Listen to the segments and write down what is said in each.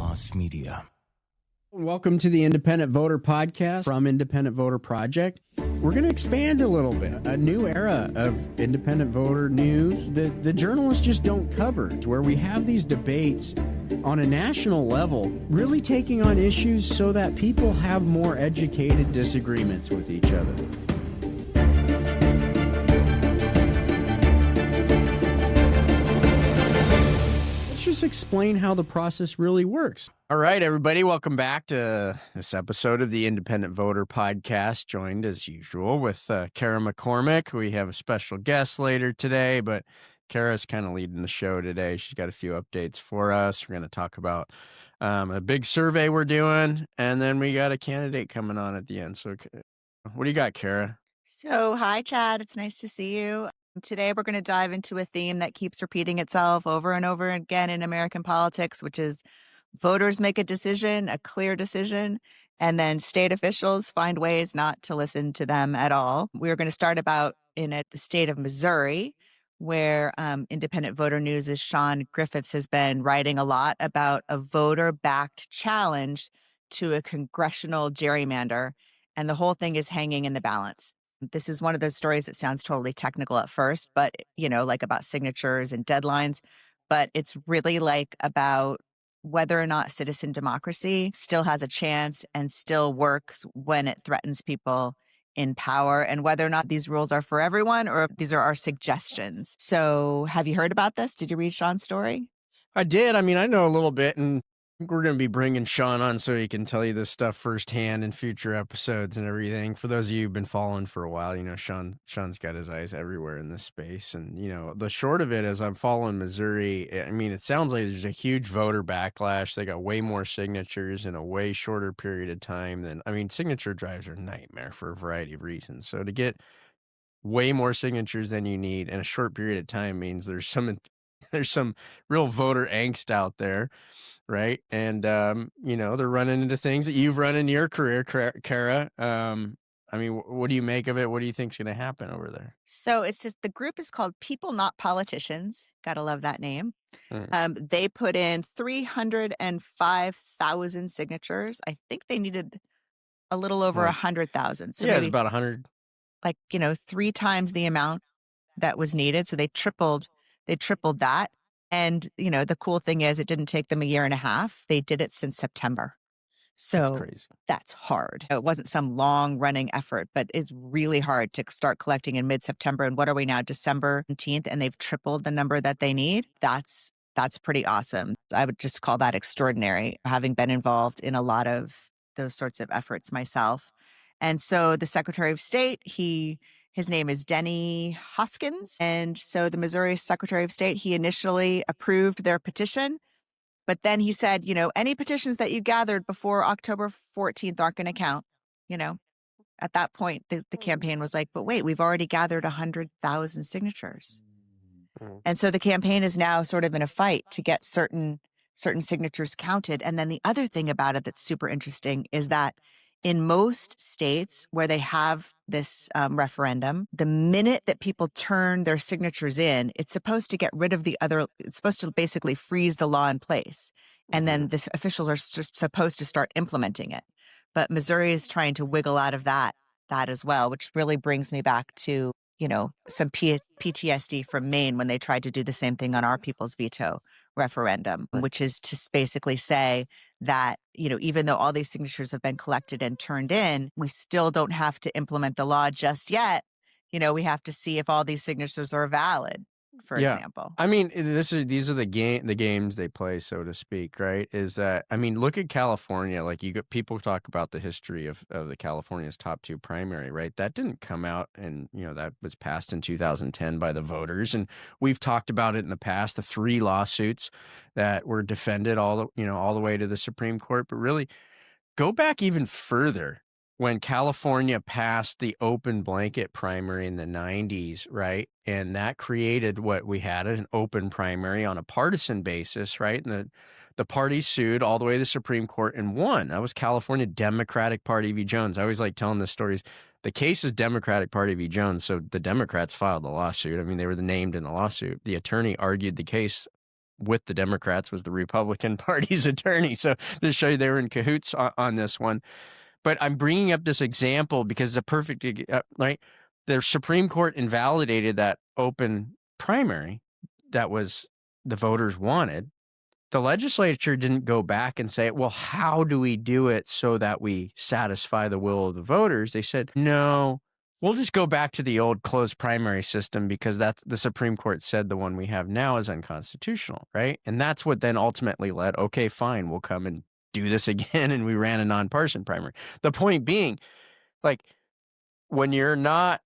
Moss Media. Welcome to the Independent Voter Podcast from Independent Voter Project. We're going to expand a little bit. A new era of independent voter news that the journalists just don't cover. It's where we have these debates on a national level, really taking on issues so that people have more educated disagreements with each other. Just explain how the process really works. All right, everybody, welcome back to this episode of the Independent Voter Podcast, joined as usual with Kara McCormick. We have a special guest later today, but Kara's kind of leading the show today. She's got a few updates for us. We're going to talk about a big survey we're doing, and then we got a candidate coming on at the end. So what do you got, Kara? So, hi, Chad. It's nice to see you. Today, we're going to dive into a theme that keeps repeating itself over and over again in American politics, which is voters make a decision, a clear decision, and then state officials find ways not to listen to them at all. We're going to start about the state of Missouri, where Independent Voter News' Sean Griffiths has been writing a lot about a voter-backed challenge to a congressional gerrymander, and the whole thing is hanging in the balance. This is one of those stories that sounds totally technical at first, but, like about signatures and deadlines. But it's really like about whether or not citizen democracy still has a chance and still works when it threatens people in power, and whether or not these rules are for everyone or if these are our suggestions. So have you heard about this? Did you read Sean's story? I did. I know a little bit, and we're going to be bringing Sean on so he can tell you this stuff firsthand in future episodes and everything. For those of you who've been following for a while, Sean's got his eyes everywhere in this space. And, the short of it is I'm following Missouri. It sounds like there's a huge voter backlash. They got way more signatures in a way shorter period of time than, signature drives are a nightmare for a variety of reasons. So to get way more signatures than you need in a short period of time means there's some real voter angst out there, right? And, they're running into things that you've run in your career, Kara. What do you make of it? What do you think's going to happen over there? So it's just, the group is called People Not Politicians. Gotta love that name. They put in 305,000 signatures. I think they needed a little over 100,000. So yeah, it's about 100. 3 times the amount that was needed. So they tripled that. And, the cool thing is it didn't take them a year and a half. They did it since September. So that's hard. It wasn't some long running effort, but it's really hard to start collecting in mid-September. And what are we now, December 17th? And they've tripled the number that they need. That's pretty awesome. I would just call that extraordinary, having been involved in a lot of those sorts of efforts myself. And so the Secretary of State, his name is Denny Hoskins. And so the Missouri Secretary of State, he initially approved their petition. But then he said, any petitions that you gathered before October 14th aren't going to count. At that point, the campaign was like, but wait, we've already gathered 100,000 signatures. And so the campaign is now sort of in a fight to get certain signatures counted. And then the other thing about it that's super interesting is that in most states where they have this referendum, the minute that people turn their signatures in, it's supposed to get rid of it's supposed to basically freeze the law in place. And then the officials are supposed to start implementing it. But Missouri is trying to wiggle out of that as well, which really brings me back to, some PTSD from Maine when they tried to do the same thing on our people's veto referendum, which is to basically say that, even though all these signatures have been collected and turned in, we still don't have to implement the law just yet. We have to see if all these signatures are valid, for example. These are the games they play, so to speak, right? Is that, look at California. Like, people talk about the history of the California's top 2 primary, right? That didn't come out, and that was passed in 2010 by the voters, and we've talked about it in the past. The 3 lawsuits that were defended all the way to the Supreme Court, but really go back even further. When California passed the open blanket primary in the 90s, right? And that created what we had, an open primary on a partisan basis, right? And the parties sued all the way to the Supreme Court and won. That was California Democratic Party v. Jones. I always like telling the stories. The case is Democratic Party v. Jones, so the Democrats filed the lawsuit. They were named in the lawsuit. The attorney argued the case with the Democrats was the Republican Party's attorney. So to show you they were in cahoots on this one. But I'm bringing up this example because it's a perfect, right? The Supreme Court invalidated that open primary that was the voters wanted. The legislature didn't go back and say, well, how do we do it so that we satisfy the will of the voters? They said, no, we'll just go back to the old closed primary system because that's the Supreme Court said the one we have now is unconstitutional, right? And that's what then ultimately led, okay, fine, we'll come and do this again. And we ran a nonpartisan primary. The point being, like, when you're not,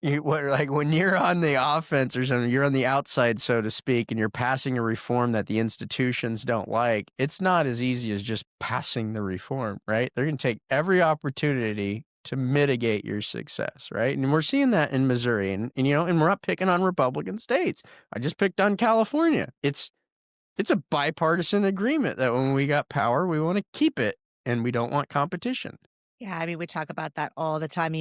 when you're on the offense or something, you're on the outside, so to speak, and you're passing a reform that the institutions don't like, it's not as easy as just passing the reform, right? They're going to take every opportunity to mitigate your success, right? And we're seeing that in Missouri, and we're not picking on Republican states. I just picked on California. It's a bipartisan agreement that when we got power, we want to keep it, and we don't want competition. Yeah, I mean, we talk about that all the time.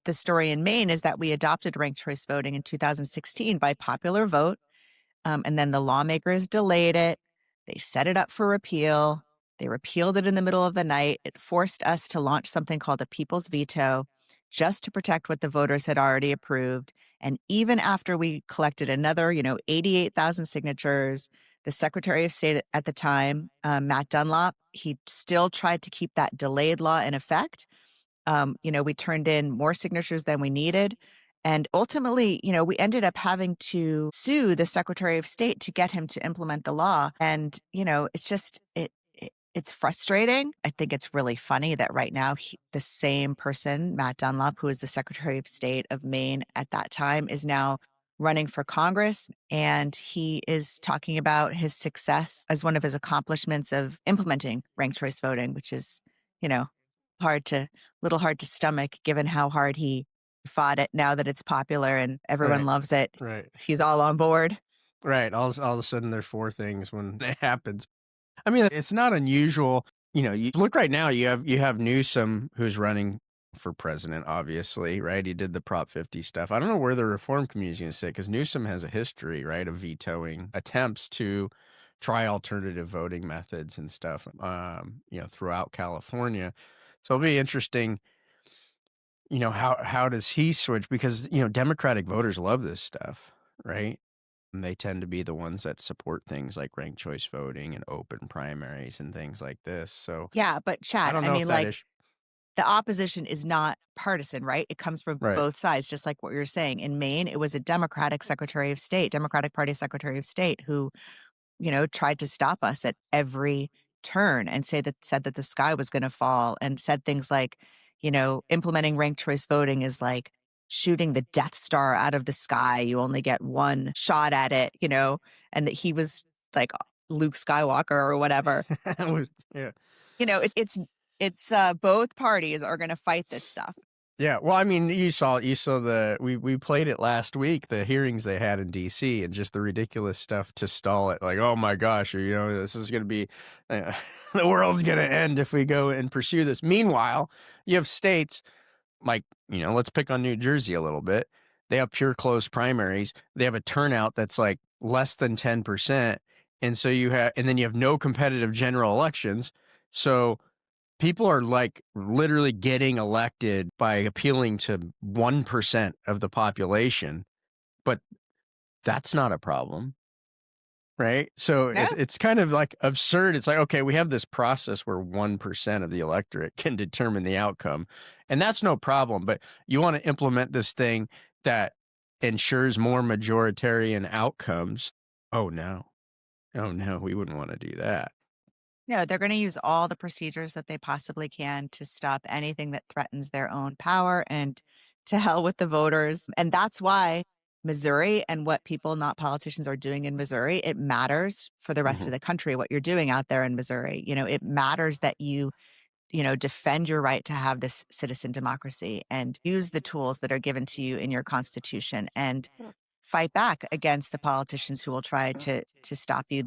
The story in Maine is that we adopted ranked choice voting in 2016 by popular vote. And then the lawmakers delayed it. They set it up for repeal. They repealed it in the middle of the night. It forced us to launch something called a people's veto just to protect what the voters had already approved. And even after we collected another, 88,000 signatures, the Secretary of State at the time, Matt Dunlop, he still tried to keep that delayed law in effect. We turned in more signatures than we needed. And ultimately, we ended up having to sue the Secretary of State to get him to implement the law. And, it's just, it's frustrating. I think it's really funny that right now the same person, Matt Dunlop, who was the Secretary of State of Maine at that time, is now running for Congress. And he is talking about his success as one of his accomplishments of implementing ranked choice voting, which is, little hard to stomach given how hard he fought it now that it's popular and everyone loves it. Right. He's all on board. Right. All of a sudden there's four things when it happens. I mean, it's not unusual. You look right now, you have Newsom who's running for president, obviously, right? He did the Prop 50 stuff. I don't know where the reform community is going to sit because Newsom has a history, right, of vetoing attempts to try alternative voting methods and stuff, throughout California. So it'll be interesting, how does he switch? Because, Democratic voters love this stuff, right? And they tend to be the ones that support things like ranked choice voting and open primaries and things like this. So Yeah, but I Chad, don't I know mean, if that is the opposition is not partisan, right? It comes from right. both sides, just like what you're saying. In Maine, it was a Democratic Secretary of State, Democratic Party Secretary of State who tried to stop us at every turn and said that the sky was going to fall and said things like, implementing ranked choice voting is like shooting the Death Star out of the sky. You only get one shot at it, and that he was like Luke Skywalker or whatever. Yeah. It's both parties are going to fight this stuff. Yeah. Well, I mean, you saw we played it last week, the hearings they had in DC and just the ridiculous stuff to stall it. Like, oh my gosh, this is going to be, the world's going to end if we go and pursue this. Meanwhile, you have states like, let's pick on New Jersey a little bit. They have pure closed primaries. They have a turnout that's like less than 10%. And so and then you have no competitive general elections. So people are like literally getting elected by appealing to 1% of the population, but that's not a problem, right? So No. it's kind of like absurd. It's like, okay, we have this process where 1% of the electorate can determine the outcome, and that's no problem. But you want to implement this thing that ensures more majoritarian outcomes. Oh no, we wouldn't want to do that. No, they're going to use all the procedures that they possibly can to stop anything that threatens their own power, and to hell with the voters. And that's why Missouri and what people, not politicians, are doing in Missouri, it matters for the rest of the country, what you're doing out there in Missouri. It matters that you defend your right to have this citizen democracy and use the tools that are given to you in your constitution and fight back against the politicians who will try to stop you.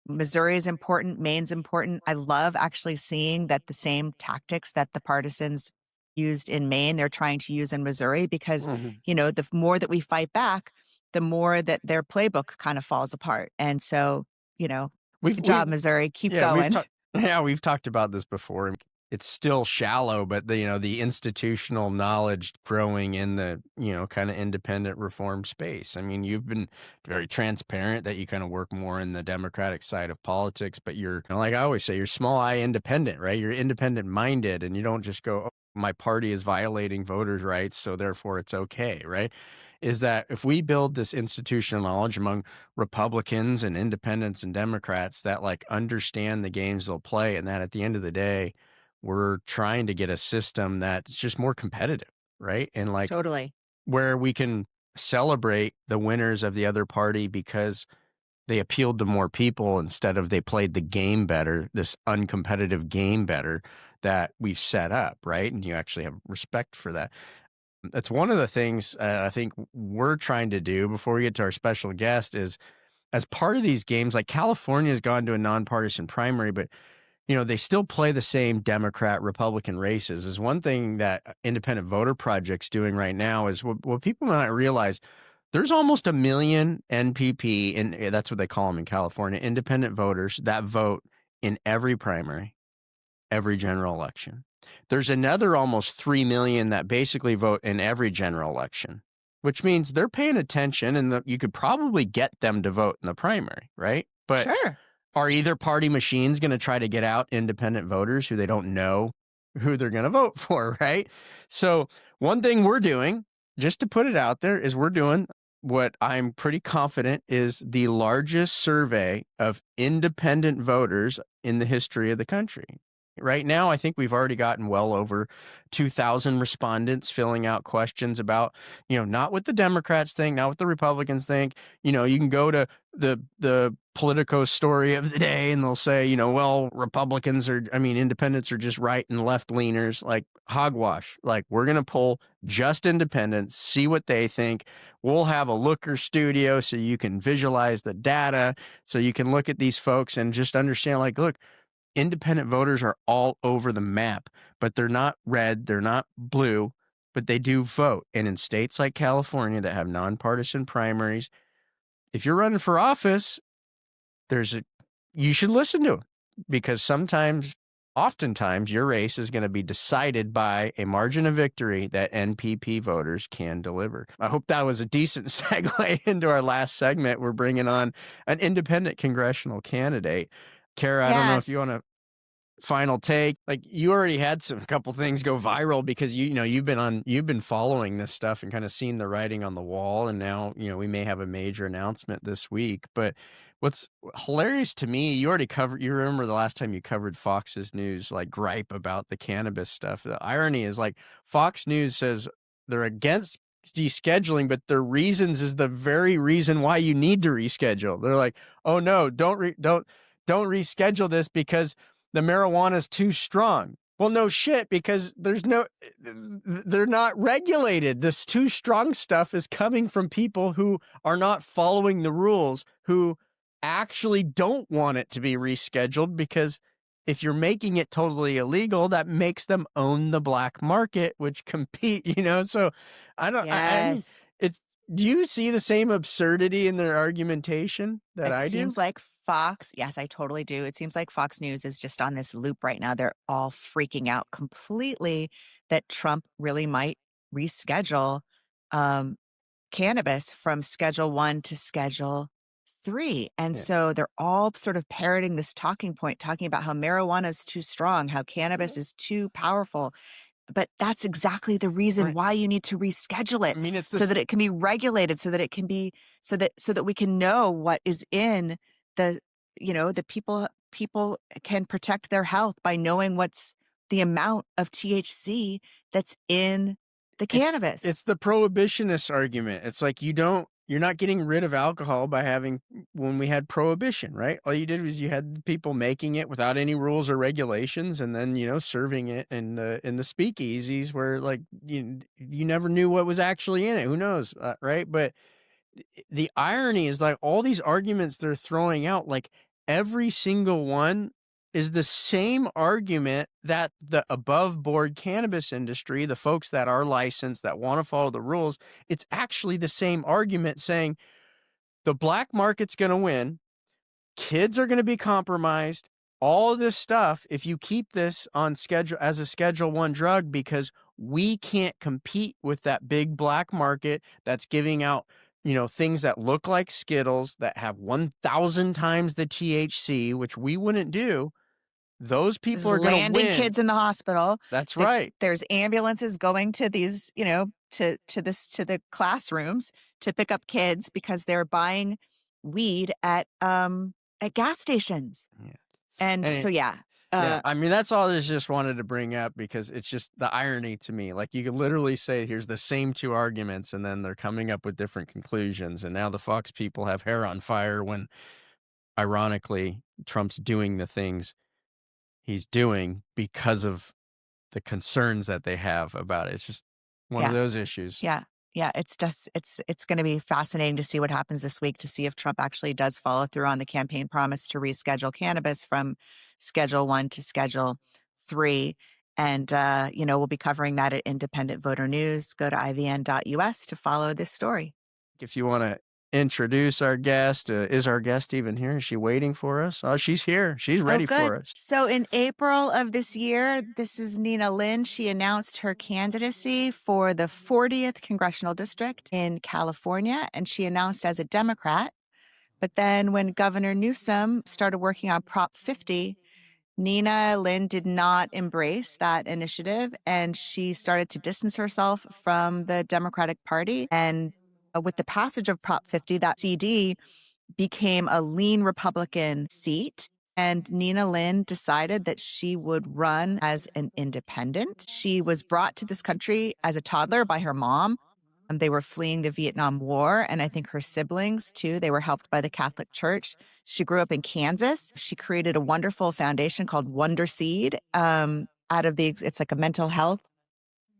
Missouri is important. Maine's important. I love actually seeing that the same tactics that the partisans used in Maine, they're trying to use in Missouri because, the more that we fight back, the more that their playbook kind of falls apart. And so, you know, We've good we job, Missouri. Keep Yeah, we've going. talked we've talked about this before. It's still shallow, but the institutional knowledge growing in the, kind of independent reform space. I mean, you've been very transparent that you kind of work more in the Democratic side of politics, but you're, like I always say, you're small I independent, right? You're independent minded, and you don't just go, oh, my party is violating voters' rights, so therefore it's okay, right? Is that if we build this institutional knowledge among Republicans and independents and Democrats that like understand the games they'll play, and that at the end of the day, we're trying to get a system that's just more competitive, right? And like Totally. where we can celebrate the winners of the other party because they appealed to more people instead of they played the game better, this uncompetitive game better that we've set up, right? And you actually have respect for that. That's one of the things I think we're trying to do before we get to our special guest is as part of these games, like California has gone to a nonpartisan primary, but they still play the same Democrat Republican races. Is one thing that Independent Voter Project's doing right now is what people might not realize. There's almost 1 million NPP, and that's what they call them in California, independent voters that vote in every primary, every general election. There's another almost 3 million that basically vote in every general election, which means they're paying attention, and you could probably get them to vote in the primary, right? But Sure. are either party machines going to try to get out independent voters who they don't know who they're going to vote for, right? So one thing we're doing, just to put it out there, is we're doing what I'm pretty confident is the largest survey of independent voters in the history of the country. Right now, I think we've already gotten well over 2,000 respondents filling out questions about, not what the Democrats think, not what the Republicans think. You can go to the Politico story of the day and they'll say, well, independents are just right and left leaners, like hogwash. Like, we're going to pull just independents, see what they think. We'll have a looker studio so you can visualize the data, so you can look at these folks and just understand, like, look, independent voters are all over the map, but they're not red, they're not blue, but they do vote. And in states like California that have nonpartisan primaries, if you're running for office, you should listen to them, because oftentimes your race is going to be decided by a margin of victory that NPP voters can deliver. I hope that was a decent segue into our last segment. We're bringing on an independent congressional candidate. Kara, I don't know if Yes. you want to final take. Like, you already had a couple things go viral because you've been following this stuff and kind of seen the writing on the wall, and now we may have a major announcement this week. But what's hilarious to me, you remember the last time you covered Fox's news, like, gripe about the cannabis stuff. The irony is, like, Fox News says they're against descheduling, but their reasons is the very reason why you need to reschedule. They're like, oh no, don't reschedule this because the marijuana is too strong. Well, no shit, because they're not regulated. This too strong stuff is coming from people who are not following the rules, who actually don't want it to be rescheduled, because if you're making it totally illegal, that makes them own the black market, which compete, so I mean, Yes. do you see the same absurdity in their argumentation that It I do? seems like Fox, yes, I totally do. It seems like Fox News is just on this loop right now. They're all freaking out completely that Trump really might reschedule um, cannabis from Schedule 1 to Schedule 3. And Yeah. so they're all sort of parroting this talking point, talking about how marijuana is too strong, how cannabis is too powerful. But that's exactly the reason Right. why you need to reschedule I it, mean, it's so this. that it can be regulated, so that it can be so that we can know what is in the the people can protect their health by knowing what's the amount of THC that's in the It's cannabis. the prohibitionist argument. It's like you're not getting rid of alcohol by when we had prohibition, right? All you did was you had people making it without any rules or regulations, and then serving it in the speakeasies where, like, you never knew what was actually in it. Who knows, right? But the irony is, like, all these arguments they're throwing out, like, every single one is the same argument that the above board cannabis industry, the folks that are licensed, that want to follow the rules, it's actually the same argument saying the black market's going to win. Kids are going to be compromised. All of this stuff, if you keep this on schedule as a Schedule 1 drug, because we can't compete with that big black market that's giving out, things that look like Skittles that have 1,000 times the THC, which we wouldn't do. Those Is people are going to landing win. kids in the hospital. That's right. There's ambulances going to these, to the classrooms to pick up kids because they're buying weed at gas stations. Yeah. And so, yeah. Yeah, I mean, that's all I just wanted to bring up because it's just the irony to me. Like, you could literally say, here's the same two arguments, and then they're coming up with different conclusions. And now the Fox people have hair on fire when, ironically, Trump's doing the things he's doing because of the concerns that they have about it. It's just one of those issues. Yeah. Yeah, it's going to be fascinating to see what happens this week, to see if Trump actually does follow through on the campaign promise to reschedule cannabis from Schedule 1 to Schedule 3. And, we'll be covering that at Independent Voter News. Go to ivn.us to follow this story. If you want to introduce our guest, is our guest even here? Is she waiting for us? Oh, she's here. She's ready for us. So in April of this year, this is Nina Linh. She announced her candidacy for the 40th Congressional District in California, and she announced as a Democrat. But then when Governor Newsom started working on Prop 50, Nina Linh did not embrace that initiative, and she started to distance herself from the Democratic Party. And with the passage of Prop 50, that CD became a lean Republican seat. And Nina Linh decided that she would run as an independent. She was brought to this country as a toddler by her mom. And they were fleeing the Vietnam War. And I think her siblings, too, they were helped by the Catholic Church. She grew up in Kansas. She created a wonderful foundation called Wonder Seed it's like a mental health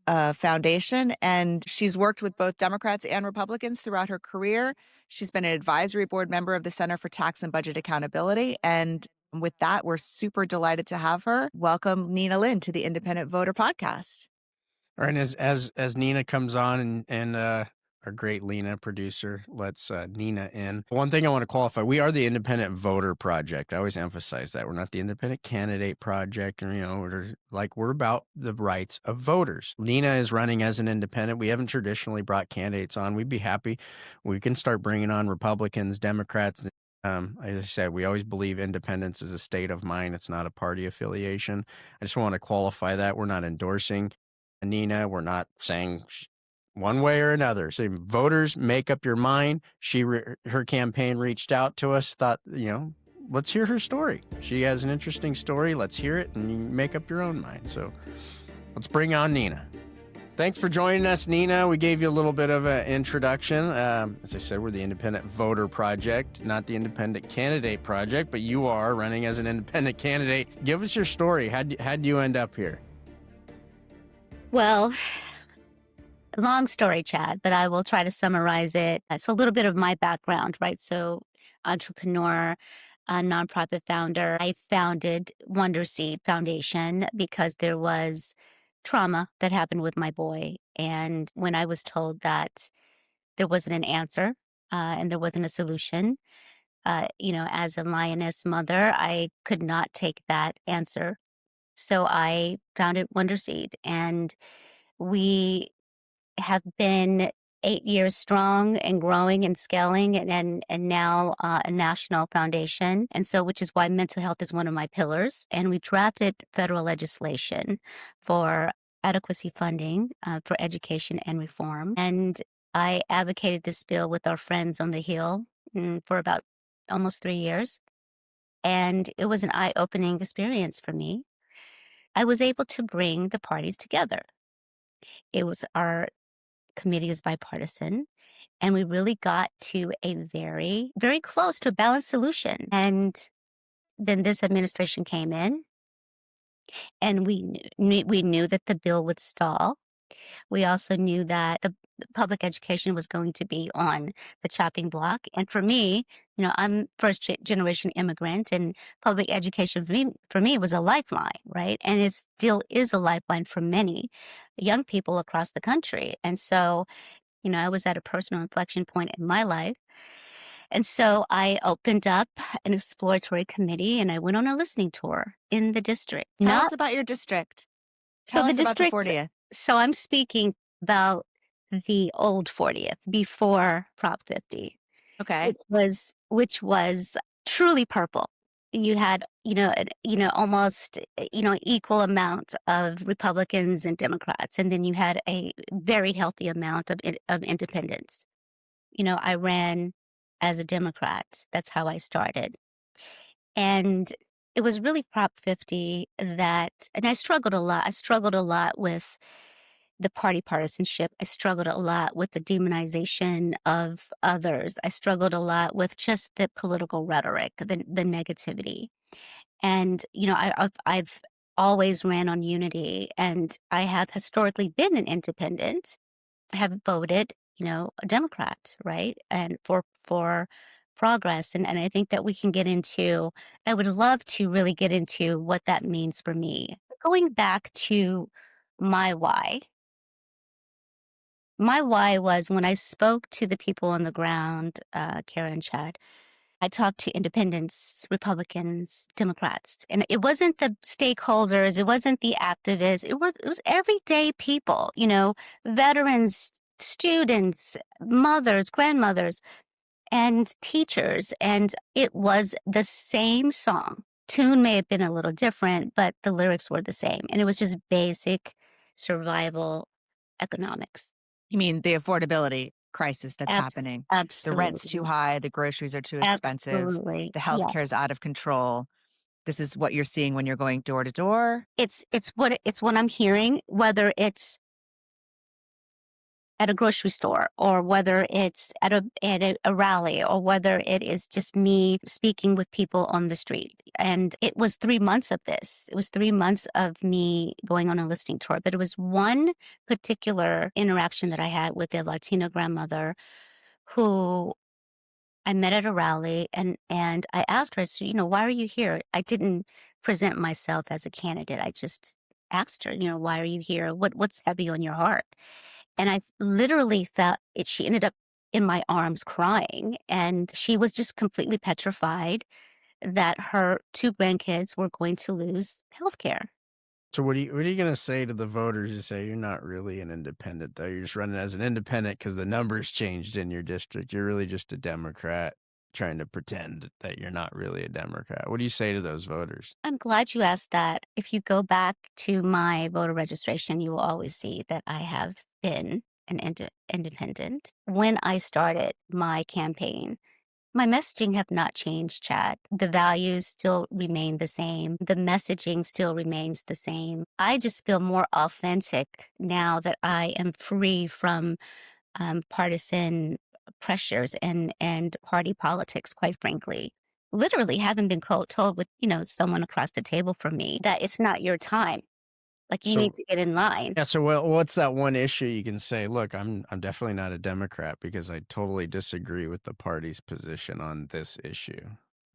foundation. And she's worked with both Democrats and Republicans throughout her career. She's been an advisory board member of the Center for Tax and Budget Accountability. And with that, we're super delighted to have her. Welcome, Nina Linh, to the Independent Voter Podcast. All right, and as Nina comes on and our great Lena producer lets Nina in. One thing I want to qualify, we are the Independent Voter Project. I always emphasize that. We're not the Independent Candidate Project, or, we're about the rights of voters. Nina is running as an independent. We haven't traditionally brought candidates on. We'd be happy. We can start bringing on Republicans, Democrats. As I said, we always believe independence is a state of mind. It's not a party affiliation. I just want to qualify that. We're not endorsing Nina. We're not saying one way or another. So voters, make up your mind. Her campaign reached out to us, thought, let's hear her story. She has an interesting story. Let's hear it, and you make up your own mind. So let's bring on Nina. Thanks for joining us, Nina. We gave you a little bit of an introduction. As I said, we're the Independent Voter Project, not the Independent Candidate Project, but you are running as an independent candidate. Give us your story. How'd you end up here? Well, long story, Chad, but I will try to summarize it. So a little bit of my background, right? So entrepreneur, a nonprofit founder. I founded Wonder Seed Foundation because there was trauma that happened with my boy. And when I was told that there wasn't an answer and there wasn't a solution, as a lioness mother, I could not take that answer. So I founded Wonder Seed, and we have been 8 years strong and growing and scaling, and now a national foundation. And so, which is why mental health is one of my pillars. And we drafted federal legislation for adequacy funding for education and reform. And I advocated this bill with our friends on the Hill for about almost 3 years. And it was an eye-opening experience for me. I was able to bring the parties together. Our committee is bipartisan, and we really got to a very, very close to a balanced solution. And then this administration came in, and we knew that the bill would stall. We also knew that public education was going to be on the chopping block. And for me, I'm first generation immigrant, and public education for me was a lifeline, right? And it still is a lifeline for many young people across the country. And so, I was at a personal inflection point in my life. And so I opened up an exploratory committee and I went on a listening tour in the district. Tell Not us about your district. so Tell the us about the district 40th. So I'm speaking about the old 40th before Prop 50, Okay. which was truly purple. You had, almost, equal amount of Republicans and Democrats, and then you had a very healthy amount of independents. I ran as a Democrat. That's how I started. And it was really Prop 50 and I struggled a lot. I struggled a lot with the party partisanship. I struggled a lot with the demonization of others. I struggled a lot with just the political rhetoric, the negativity. And, I've always ran on unity, and I have historically been an independent. I have voted, a Democrat, right? And for progress. And I think that we can get into, I would love to really get into what that means for me. Going back to my why, my why was when I spoke to the people on the ground, Kara and Chad, I talked to independents, Republicans, Democrats, and it wasn't the stakeholders, it wasn't the activists, it was everyday people, veterans, students, mothers, grandmothers, and teachers, and it was the same song. Tune may have been a little different, but the lyrics were the same, and it was just basic survival economics. You mean the affordability crisis that's happening? The rent's too Absolutely. high, the groceries are too expensive, Absolutely. the healthcare is Yes. out of control. This is what you're seeing when you're going door to door. It's what I'm hearing, whether it's at a grocery store or whether it's at a rally or whether it is just me speaking with people on the street. And it was 3 months of this. It was 3 months of me going on a listening tour, but it was one particular interaction that I had with a Latina grandmother who I met at a rally, and I asked her, so, why are you here? I didn't present myself as a candidate. I just asked her, why are you here? What's heavy on your heart? And I literally felt it. She ended up in my arms crying, and she was just completely petrified that her two grandkids were going to lose health care. So what are you gonna say to the voters who say you're not really an independent though? You're just running as an independent because the numbers changed in your district. You're really just a Democrat trying to pretend that you're not really a Democrat. What do you say to those voters? I'm glad you asked that. If you go back to my voter registration, you will always see that I have been an independent. When I started my campaign, my messaging have not changed, Chad. The values still remain the same. The messaging still remains the same. I just feel more authentic now that I am free from partisan pressures and party politics, quite frankly. Literally haven't been told with, someone across the table from me that it's not your time. Like, you need So to get in line. yeah, so what's that one issue you can say, look, I'm definitely not a Democrat because I totally disagree with the party's position on this issue,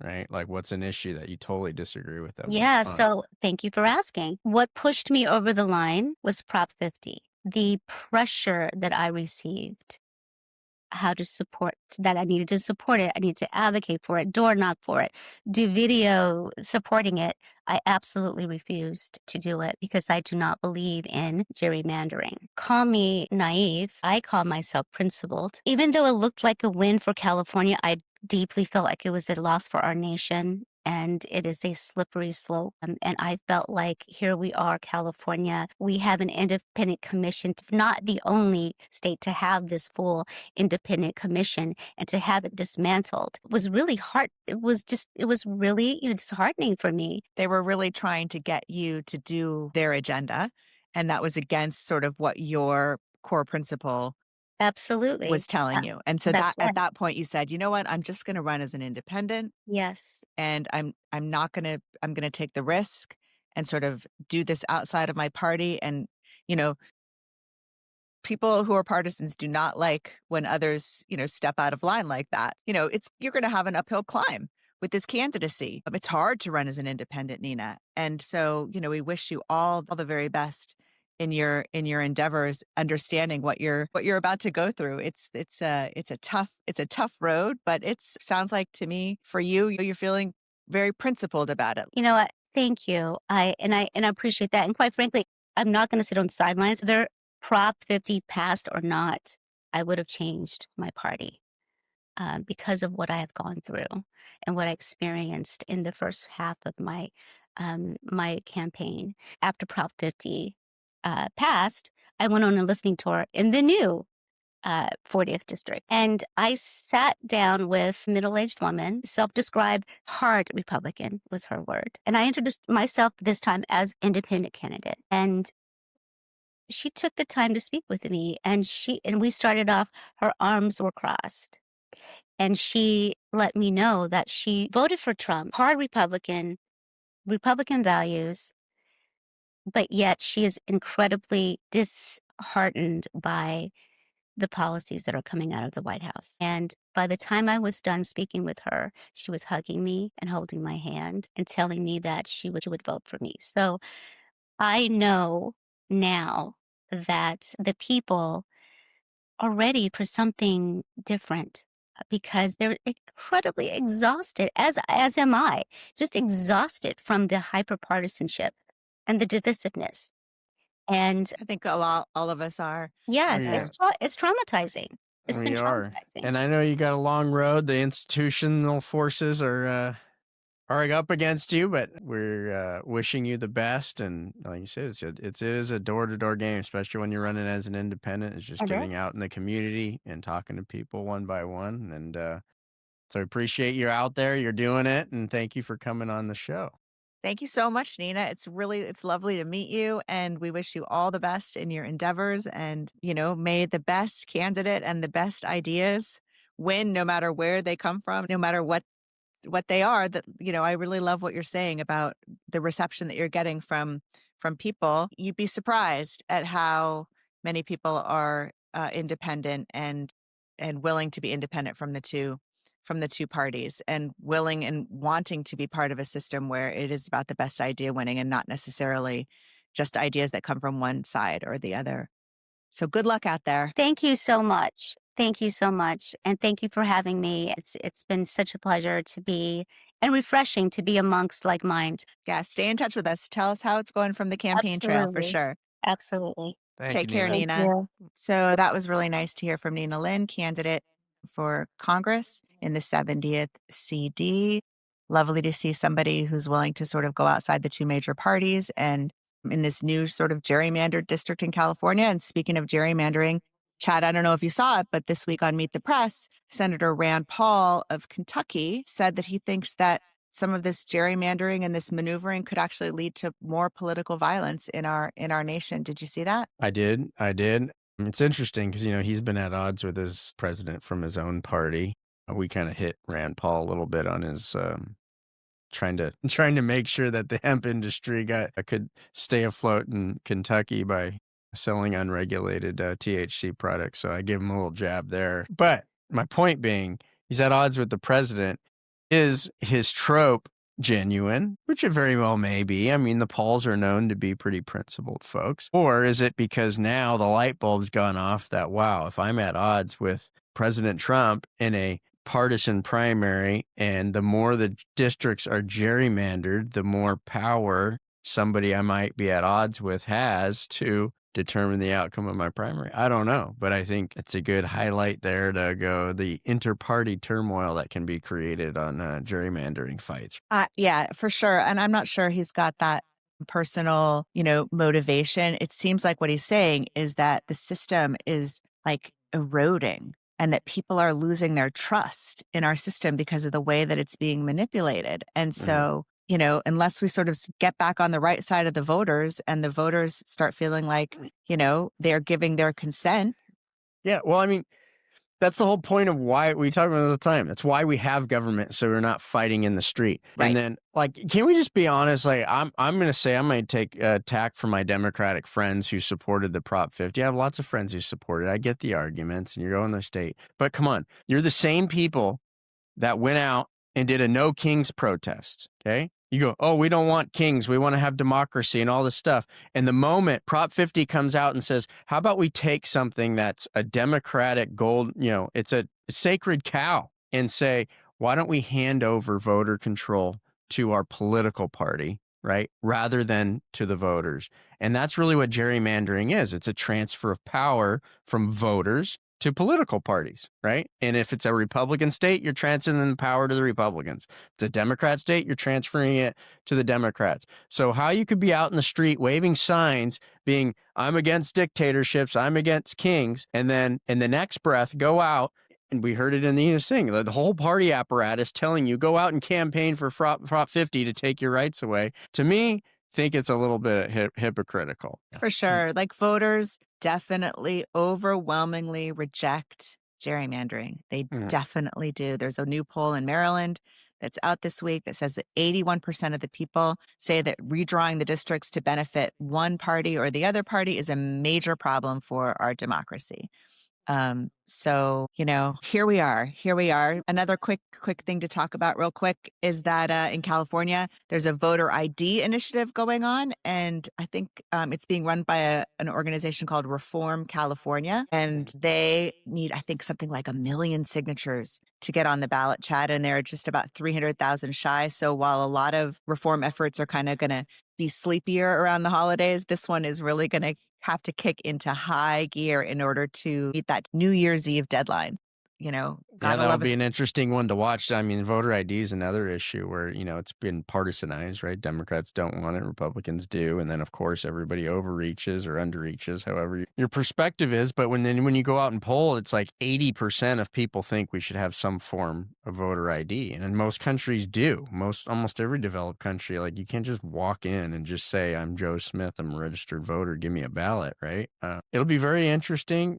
right? Like what's an issue that you totally disagree with them Yeah, on? so thank you for asking. What pushed me over the line was Prop 50. The pressure that I received, how to support that, I needed to support it. I needed to advocate for it, door knock for it, do video supporting it. I absolutely refused to do it because I do not believe in gerrymandering. Call me naive. I call myself principled. Even though it looked like a win for California, I deeply felt like it was a loss for our nation. And it is a slippery slope. And I felt like here we are, California. We have an independent commission, not the only state to have this full independent commission, and to have it dismantled was really hard. It was really, disheartening for me. They were really trying to get you to do their agenda. And that was against sort of what your core principle Absolutely. was telling you. And so That's that at right. that point you said, you know what, I'm just going to run as an independent Yes. and I'm not going to I'm going to take the risk and sort of do this outside of my party and you know people who are partisans do not like when others, step out of line like that. You're going to have an uphill climb with this candidacy. It's hard to run as an independent, Nina. And so, we wish you all the very best in your endeavors, understanding what you're about to go through. It's a tough road, but it sounds like to me for you're feeling very principled about it. You know what? Thank you. I appreciate that. And quite frankly, I'm not going to sit on the sidelines. Whether Prop 50 passed or not, I would have changed my party because of what I have gone through and what I experienced in the first half of my my campaign. After Prop 50 passed, I went on a listening tour in the new 40th district. And I sat down with middle-aged woman, self-described hard Republican was her word. And I introduced myself this time as independent candidate. And she took the time to speak with me, and we started off, her arms were crossed. And she let me know that she voted for Trump, hard Republican values, but yet she is incredibly disheartened by the policies that are coming out of the White House. And by the time I was done speaking with her, she was hugging me and holding my hand and telling me that she would vote for me. So I know now that the people are ready for something different because they're incredibly exhausted, as am I, just exhausted from the hyperpartisanship and the divisiveness. And I think all of us are. yes, Yeah. it's traumatizing. It's been We are. traumatizing. And I know you got a long road. The institutional forces are up against you, but we're wishing you the best. And like you said, it is a door-to-door game, especially when you're running as an independent. It's just It getting is. out in the community and talking to people one by one. And so I appreciate you out there. You're doing it. And thank you for coming on the show. Thank you so much, Nina. It's lovely to meet you, and we wish you all the best in your endeavors. And, may the best candidate and the best ideas win, no matter where they come from, no matter what they are. That, I really love what you're saying about the reception that you're getting from people. You'd be surprised at how many people are independent and willing to be independent from the two parties, and willing and wanting to be part of a system where it is about the best idea winning and not necessarily just ideas that come from one side or the other. So good luck out there. Thank you so much. Thank you so much. And thank you for having me. It's been such a pleasure to be and refreshing to be amongst like-minded. Yeah, stay in touch with us. Tell us how it's going from the campaign trail for Absolutely. sure. Absolutely. Thank Take you, care, Nina. Thank Nina. you. So that was really nice to hear from Nina Linh, candidate for Congress in the 70th CD. Lovely to see somebody who's willing to sort of go outside the two major parties and in this new sort of gerrymandered district in California. And speaking of gerrymandering, Chad, I don't know if you saw it, but this week on Meet the Press, Senator Rand Paul of Kentucky said that he thinks that some of this gerrymandering and this maneuvering could actually lead to more political violence in our nation. Did you see that? I did. It's interesting because, he's been at odds with his president from his own party. We kind of hit Rand Paul a little bit on his trying to make sure that the hemp industry could stay afloat in Kentucky by selling unregulated THC products. So I give him a little jab there. But my point being, he's at odds with the president. Is his trope genuine? Which it very well may be. I mean, the Pauls are known to be pretty principled folks. Or is it because now the light bulb's gone off that, wow, if I'm at odds with President Trump in a partisan primary, and the more the districts are gerrymandered, the more power somebody I might be at odds with has to determine the outcome of my primary. I don't know, but I think it's a good highlight there to go the inter-party turmoil that can be created on gerrymandering fights. Yeah, for sure. And I'm not sure he's got that personal, motivation. It seems like what he's saying is that the system is like eroding and that people are losing their trust in our system because of the way that it's being manipulated. And so, unless we sort of get back on the right side of the voters and the voters start feeling like, they're giving their consent. Yeah, well, I mean, That's the whole point of why we talk about it all the time. That's why we have government, so we're not fighting in the street. Right. And then, like, can we just be honest? Like, I'm going to say I might take tack from my Democratic friends who supported the Prop 50. I have lots of friends who support it. I get the arguments, and you're going to the state. But come on, you're the same people that went out and did a no kings protest. Okay. You go, oh, we don't want kings. We want to have democracy and all this stuff. And the moment Prop 50 comes out and says, how about we take something that's a democratic gold, it's a sacred cow, and say, why don't we hand over voter control to our political party, right? Rather than to the voters. And that's really what gerrymandering is. It's a transfer of power from voters to political parties, right? And if it's a Republican state, you're transferring the power to the Republicans. If it's a Democrat state, you're transferring it to the Democrats. So how you could be out in the street waving signs being, I'm against dictatorships, I'm against kings, and then in the next breath go out, and we heard it in the Nina thing, the whole party apparatus telling you, go out and campaign for Prop 50 to take your rights away. To me, think it's a little bit hypocritical. For sure. Like, voters definitely overwhelmingly reject gerrymandering. They definitely do. There's a new poll in Maryland that's out this week that says that 81% of the people say that redrawing the districts to benefit one party or the other party is a major problem for our democracy. So, here we are. Another quick thing to talk about real quick is that in California, there's a voter ID initiative going on. And I think it's being run by an organization called Reform California. And they need, I think, something like 1 million signatures to get on the ballot, Chad. And they're just about 300,000 shy. So while a lot of reform efforts are kind of going to be sleepier around the holidays, this one is really going to have to kick into high gear in order to meet that New Year's Eve deadline. That'll be an interesting one to watch. I mean, voter ID is another issue where, it's been partisanized, right? Democrats don't want it, Republicans do. And then, of course, everybody overreaches or underreaches, however your perspective is. But when you go out and poll, it's like 80% of people think we should have some form of voter ID. And in most countries do. Almost every developed country, like, you can't just walk in and just say, I'm Joe Smith, I'm a registered voter, give me a ballot, right? It'll be very interesting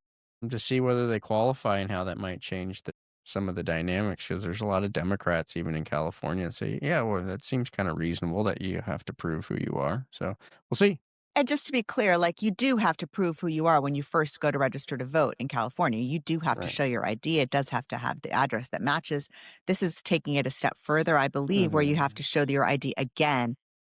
to see whether they qualify and how that might change some of the dynamics, because there's a lot of Democrats even in California that say, yeah, well, that seems kind of reasonable that you have to prove who you are. So we'll see. And just to be clear, like, you do have to prove who you are when you first go to register to vote in California. You do have to show your ID. It does have to have the address that matches. This is taking it a step further, I believe, where you have to show your ID again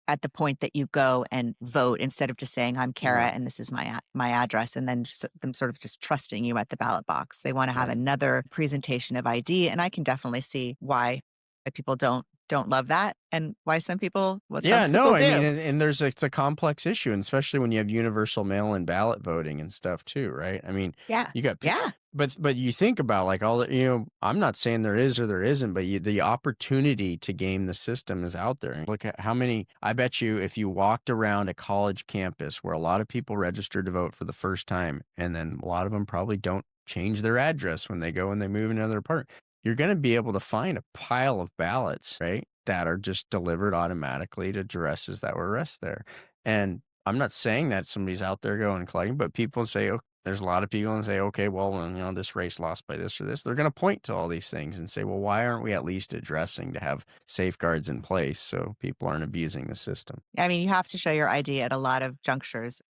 at the point that you go and vote, instead of just saying, I'm Kara and this is my address, and then them sort of just trusting you at the ballot box. They want to have another presentation of ID, and I can definitely see why people don't love that, and why some people do. I mean, and it's a complex issue, and especially when you have universal mail-in ballot voting and stuff too, right? I mean, you got people, but you think about, like, all the, I'm not saying there is or there isn't, but the opportunity to game the system is out there. Look at how many, I bet you if you walked around a college campus where a lot of people registered to vote for the first time, and then a lot of them probably don't change their address when they go and they move into another apartment, you're going to be able to find a pile of ballots, right, that are just delivered automatically to addresses that were arrested there. And I'm not saying that somebody's out there going and collecting, but people say, oh, there's a lot of people and say, okay, well, this race lost by this or this. They're going to point to all these things and say, well, why aren't we at least addressing to have safeguards in place so people aren't abusing the system? I mean, you have to show your ID at a lot of junctures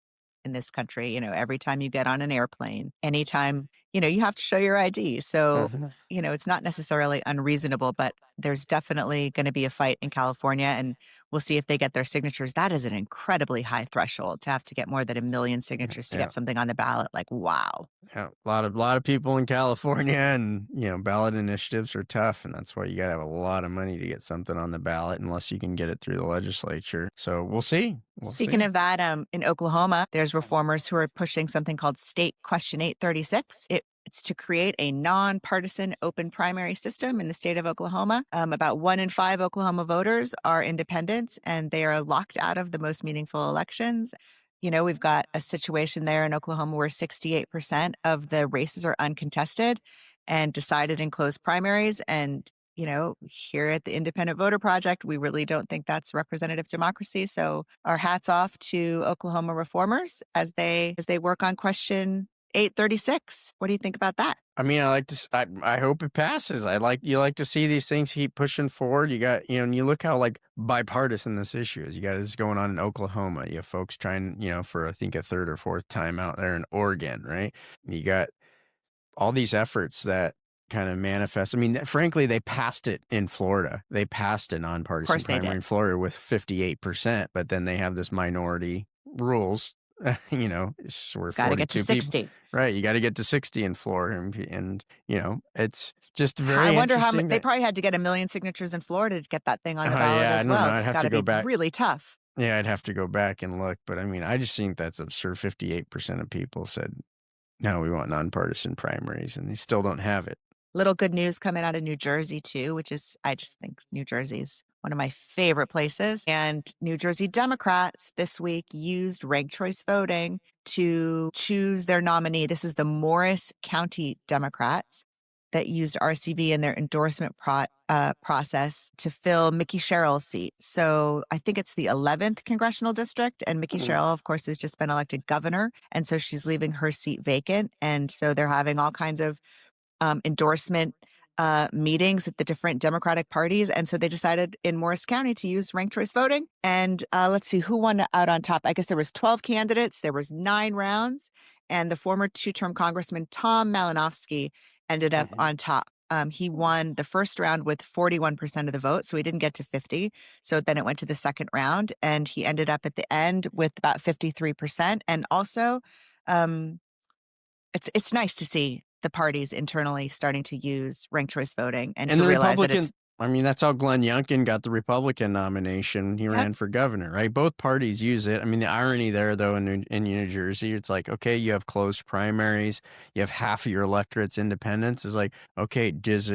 in this country. Every time you get on an airplane, anytime, you have to show your ID. So, it's not necessarily unreasonable, but there's definitely going to be a fight in California, and we'll see if they get their signatures. That is an incredibly high threshold to have to get more than 1 million signatures to get something on the ballot. Like, wow. Yeah, a lot of people in California, and ballot initiatives are tough, and that's why you got to have a lot of money to get something on the ballot, unless you can get it through the legislature. So we'll see. Speaking of that, in Oklahoma, there's reformers who are pushing something called State Question 836. It's to create a nonpartisan open primary system in the state of Oklahoma. About 1 in 5 Oklahoma voters are independents, and they are locked out of the most meaningful elections. We've got a situation there in Oklahoma where 68% of the races are uncontested and decided in closed primaries. And, here at the Independent Voter Project, we really don't think that's representative democracy. So our hats off to Oklahoma reformers as they work on Question 836. What do you think about that? I mean, I like to. I hope it passes. You like to see these things keep pushing forward. You got, and you look how like bipartisan this issue is. You got this going on in Oklahoma. You have folks trying, for I think a third or fourth time out there in Oregon, right? You got all these efforts that kind of manifest. I mean, frankly, they passed it in Florida. They passed a nonpartisan primary in Florida with 58%, but then they have this minority rules. Sort of got to get to 60. People. Right. You got to get to 60 in Florida. And it's just very I wonder how interesting they probably had to get 1 million signatures in Florida to get that thing on the ballot as well. It's got to be really tough. Yeah, I'd have to go back and look. But I mean, I just think that's absurd. 58% of people said, no, we want nonpartisan primaries, and they still don't have it. Little good news coming out of New Jersey, too, which is, I just think New Jersey's one of my favorite places. And New Jersey Democrats this week used ranked choice voting to choose their nominee. This is the Morris County Democrats that used RCV in their endorsement process to fill Mickey Sherrill's seat. So I think it's the 11th congressional district, and Mickey Sherrill, of course, has just been elected governor, and so she's leaving her seat vacant. And so they're having all kinds of endorsement meetings at the different Democratic parties. And so they decided in Morris County to use ranked choice voting. And let's see who won out on top. I guess there was 12 candidates. There was 9 rounds. And the former 2-term Congressman Tom Malinowski ended up on top. He won the first round with 41% of the vote, so he didn't get to 50. So then it went to the second round, and he ended up at the end with about 53%. And also, it's nice to see the parties internally starting to use ranked choice voting and to realize that it's. I mean, that's how Glenn Youngkin got the Republican nomination. He ran for governor, right? Both parties use it. I mean, the irony there, though, in New Jersey, it's like, okay, you have closed primaries. You have half of your electorate's independents. It's like, okay, does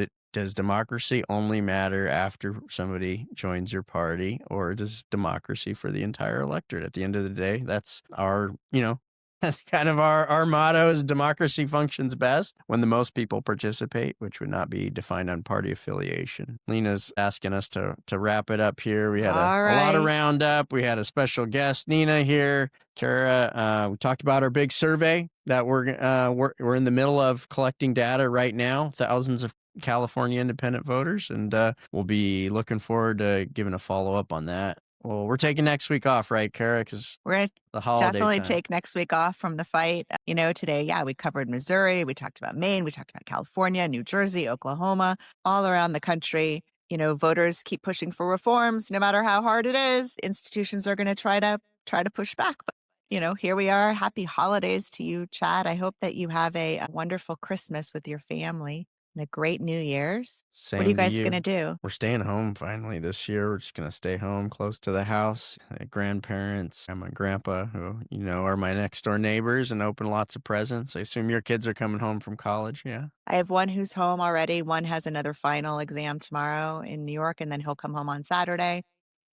democracy only matter after somebody joins your party, or does democracy for the entire electorate? At the end of the day, that's our, that's kind of our motto is democracy functions best when the most people participate, which would not be defined on party affiliation. Lena's asking us to wrap it up here. We had a lot of roundup. We had a special guest, Nina, here. Kara, we talked about our big survey that we're in the middle of collecting data right now, thousands of California independent voters, and we'll be looking forward to giving a follow-up on that. Well, we're taking next week off, right, Kara? Because we're going the holiday definitely time. Take next week off from the fight. Today, we covered Missouri, we talked about Maine, we talked about California, New Jersey, Oklahoma, all around the country. Voters keep pushing for reforms, no matter how hard it is. Institutions are going to try to push back. But, here we are. Happy holidays to you, Chad. I hope that you have a wonderful Christmas with your family. And a great New Year's. Same what are you guys going to do? We're staying home finally this year. We're just going to stay home close to the house. Grandparents and my grandpa, who, are my next door neighbors, and open lots of presents. I assume your kids are coming home from college, yeah? I have one who's home already. One has another final exam tomorrow in New York, and then he'll come home on Saturday.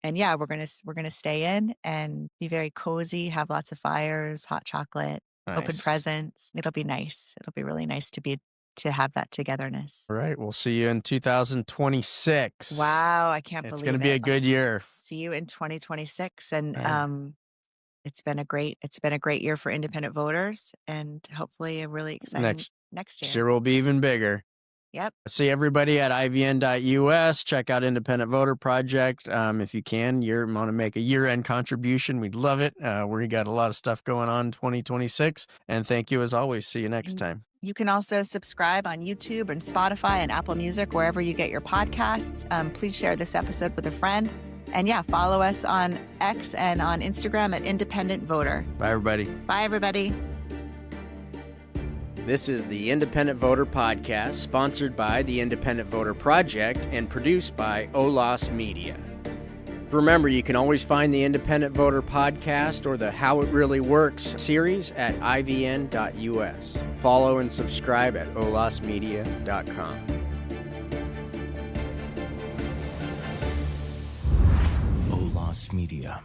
And we're gonna stay in and be very cozy, have lots of fires, hot chocolate, open presents. It'll be nice. It'll be really nice to have that togetherness. All right. We'll see you in 2026. Wow. I can't believe it. It's going to be a good year. See you in 2026. And it's been a great year for independent voters, and hopefully a really exciting next year. Sure will be even bigger. Yep. See everybody at ivn.us. Check out Independent Voter Project. If you can, you want to make a year-end contribution. We'd love it. We got a lot of stuff going on in 2026. And thank you as always. See you next time. You can also subscribe on YouTube and Spotify and Apple Music, wherever you get your podcasts. Please share this episode with a friend. And follow us on X and on Instagram at Independent Voter. Bye, everybody. Bye, everybody. This is the Independent Voter Podcast, sponsored by the Independent Voter Project and produced by Olas Media. Remember, you can always find the Independent Voter Podcast or the How It Really Works series at ivn.us. Follow and subscribe at olasmedia.com. Olas Media.